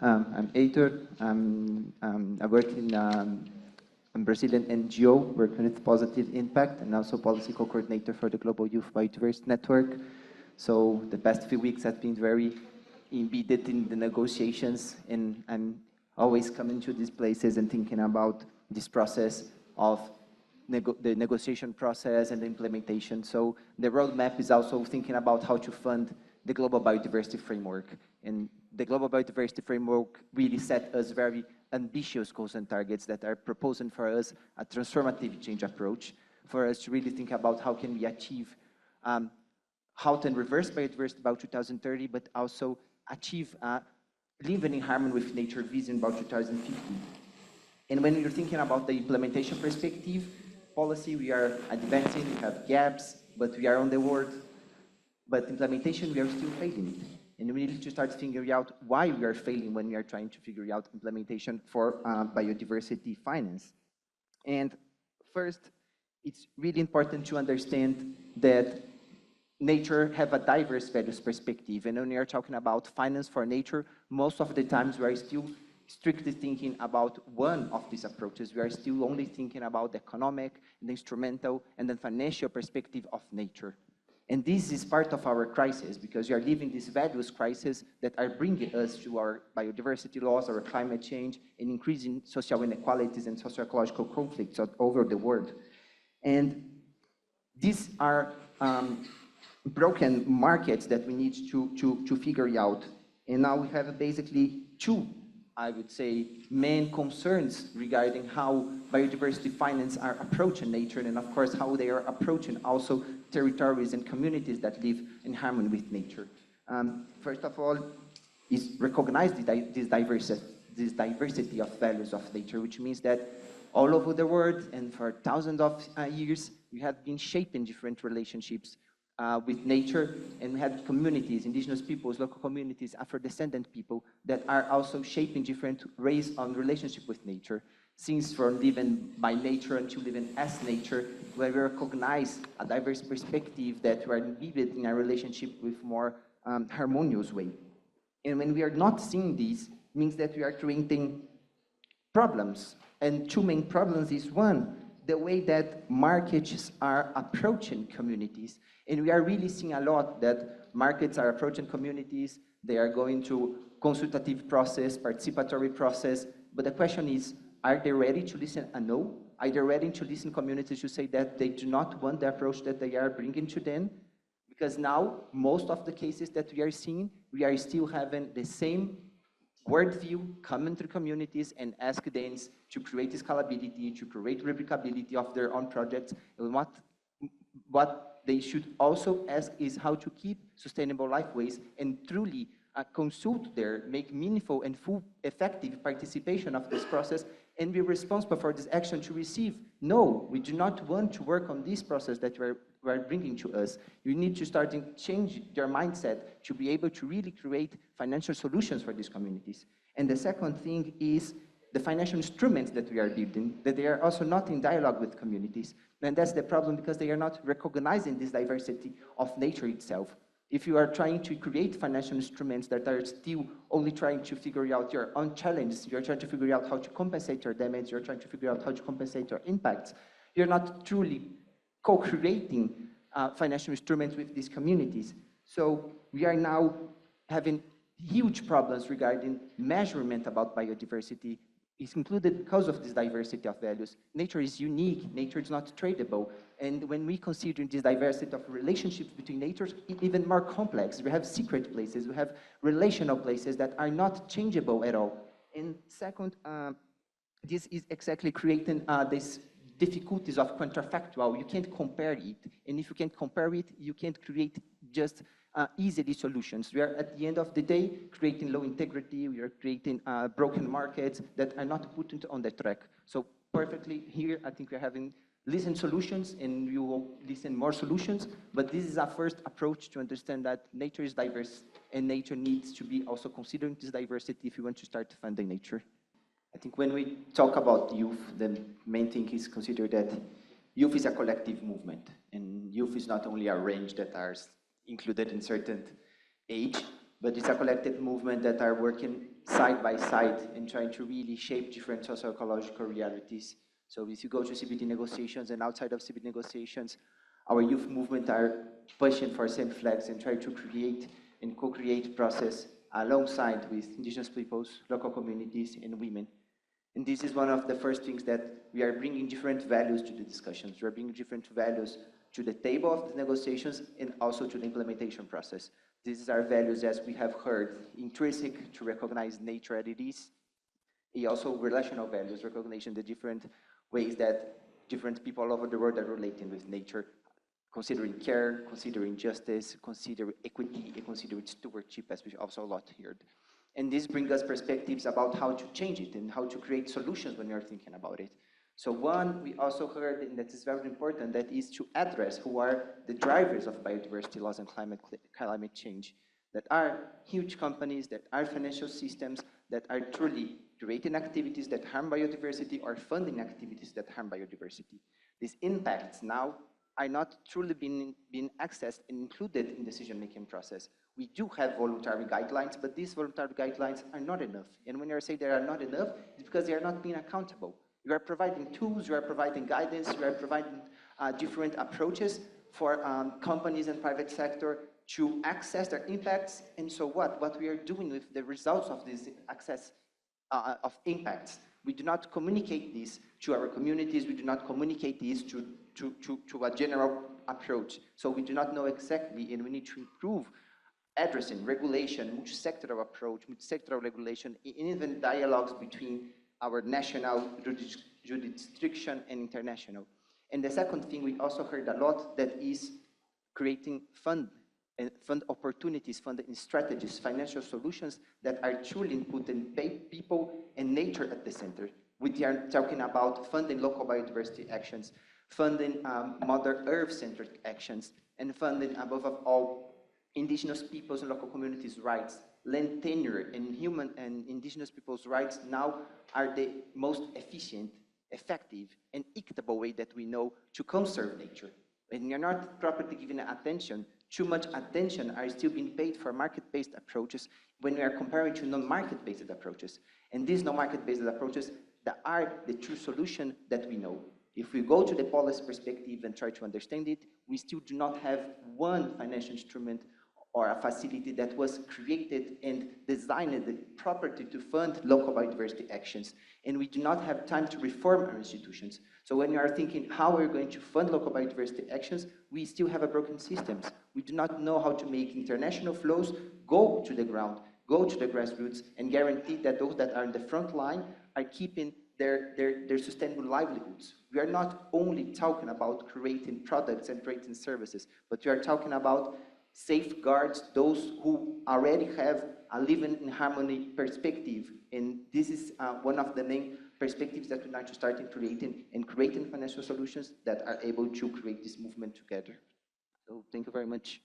I'm Heitor. I work in a Brazilian NGO, working with positive impact, and also policy co-coordinator for the Global Youth Biodiversity Network. So the past few weeks have been very embedded in the negotiations, and I'm always coming to these places and thinking about this process of the negotiation process and the implementation. So the roadmap is also thinking about how to fund the Global Biodiversity Framework. And the Global Biodiversity Framework really set us very ambitious goals and targets that are proposing for us a transformative change approach for us to really think about how can we achieve how to reverse biodiversity by 2030, but also achieve living in harmony with nature vision by 2050. And when you're thinking about the implementation perspective, policy, we are advancing, we have gaps, but we are on the board. But implementation, we are still failing it. And we need to start figuring out why we are failing when we are trying to figure out implementation for biodiversity finance. And first, it's really important to understand that nature have a diverse values perspective. And when we are talking about finance for nature, most of the times we are still strictly thinking about one of these approaches. We are still only thinking about the economic, the instrumental, and the financial perspective of nature. And this is part of our crisis, because we are living this values crisis that are bringing us to our biodiversity loss, our climate change, and increasing social inequalities and socio-ecological conflicts all over the world. And these are broken markets that we need to figure out. And now we have basically two, I would say, main concerns regarding how biodiversity finance are approaching nature, and of course how they are approaching also territories and communities that live in harmony with nature. First of all, is recognize this diversity of values of nature, which means that all over the world and for thousands of years, we have been shaping different relationships with nature, and we have communities, indigenous peoples, local communities, Afro-descendant people that are also shaping different ways on relationship with nature. Since from living by nature until living as nature, where we recognize a diverse perspective that we are embedded in a relationship with more harmonious way. And when we are not seeing this, means that we are creating problems. And two main problems is one, the way that markets are approaching communities. And we are really seeing a lot that markets are approaching communities, they are going to consultative process, participatory process, but the question is, are they ready to listen a no? Are they ready to listen communities who say that they do not want the approach that they are bringing to them? Because now, most of the cases that we are seeing, we are still having the same worldview coming through communities and ask them to create scalability, to create replicability of their own projects. And what they should also ask is how to keep sustainable lifeways and truly consult there, make meaningful and full effective participation of this process, and be responsible for this action to receive. No, we do not want to work on this process that you are bringing to us. You need to start to change your mindset to be able to really create financial solutions for these communities. And the second thing is the financial instruments that we are building, that they are also not in dialogue with communities. And that's the problem, because they are not recognizing this diversity of nature itself. If you are trying to create financial instruments that are still only trying to figure out your own challenges, you're trying to figure out how to compensate your damage, you're trying to figure out how to compensate your impacts, you're not truly co-creating financial instruments with these communities. So we are now having huge problems regarding measurement about biodiversity. It's included because of this diversity of values. Nature is unique, nature is not tradable. And when we consider this diversity of relationships between nature, it's even more complex. We have secret places, we have relational places that are not changeable at all. And second, this is exactly creating these difficulties of counterfactual. You can't compare it. And if you can't compare it, you can't create just easily solutions. We are, at the end of the day, creating low integrity, we are creating broken markets that are not put on the track. So perfectly here, I think we're having listen solutions, and we will listen more solutions, but this is our first approach to understand that nature is diverse, and nature needs to be also considering this diversity if you want to start funding nature. I think when we talk about youth, the main thing is consider that youth is a collective movement, and youth is not only a range that are included in certain age, but it's a collective movement that are working side by side and trying to really shape different socio-ecological realities. So if you go to CBD negotiations and outside of CBD negotiations, our youth movement are pushing for same flags and try to create and co-create process alongside with indigenous peoples, local communities, and women. And this is one of the first things that we are bringing different values to the discussions. We are bringing different values to the table of the negotiations and also to the implementation process. These are values, as we have heard, intrinsic to recognize nature as it is, and also relational values, recognition the different ways that different people all over the world are relating with nature, considering care, considering justice, considering equity, and considering stewardship, as we also a lot heard. And this brings us perspectives about how to change it and how to create solutions when you're thinking about it. So one, we also heard, and that is very important, that is to address who are the drivers of biodiversity loss and climate change, that are huge companies, that are financial systems, that are truly creating activities that harm biodiversity or funding activities that harm biodiversity. These impacts now are not truly being accessed and included in decision-making process. We do have voluntary guidelines, but these voluntary guidelines are not enough. And when you say they are not enough, it's because they are not being accountable. You are providing tools, you are providing guidance, you are providing different approaches for companies and private sector to access their impacts. And so what we are doing with the results of this access of impacts, we do not communicate this to our communities, we do not communicate this to a general approach. So we do not know exactly, and we need to improve addressing regulation, multi-sectoral approach, multi-sectoral regulation, and even dialogues between our national jurisdiction and international. And the second thing we also heard a lot, that is creating fund opportunities, funding strategies, financial solutions that are truly putting people and nature at the center. We are talking about funding local biodiversity actions, funding Mother Earth-centered actions, and funding, above all, indigenous peoples and local communities' rights. Land tenure and human and indigenous people's rights now are the most efficient, effective, and equitable way that we know to conserve nature. When you're not properly given attention, too much attention are still being paid for market-based approaches when we are comparing to non-market-based approaches. And these non-market-based approaches that are the true solution that we know. If we go to the policy perspective and try to understand it, we still do not have one financial instrument or a facility that was created and designed properly to fund local biodiversity actions. And we do not have time to reform our institutions. So when you are thinking how we're going to fund local biodiversity actions, we still have a broken systems. We do not know how to make international flows go to the ground, go to the grassroots, and guarantee that those that are in the front line are keeping their sustainable livelihoods. We are not only talking about creating products and creating services, but we are talking about safeguards those who already have a living in harmony perspective. And this is one of the main perspectives that we need to start creating financial solutions that are able to create this movement together. So thank you very much.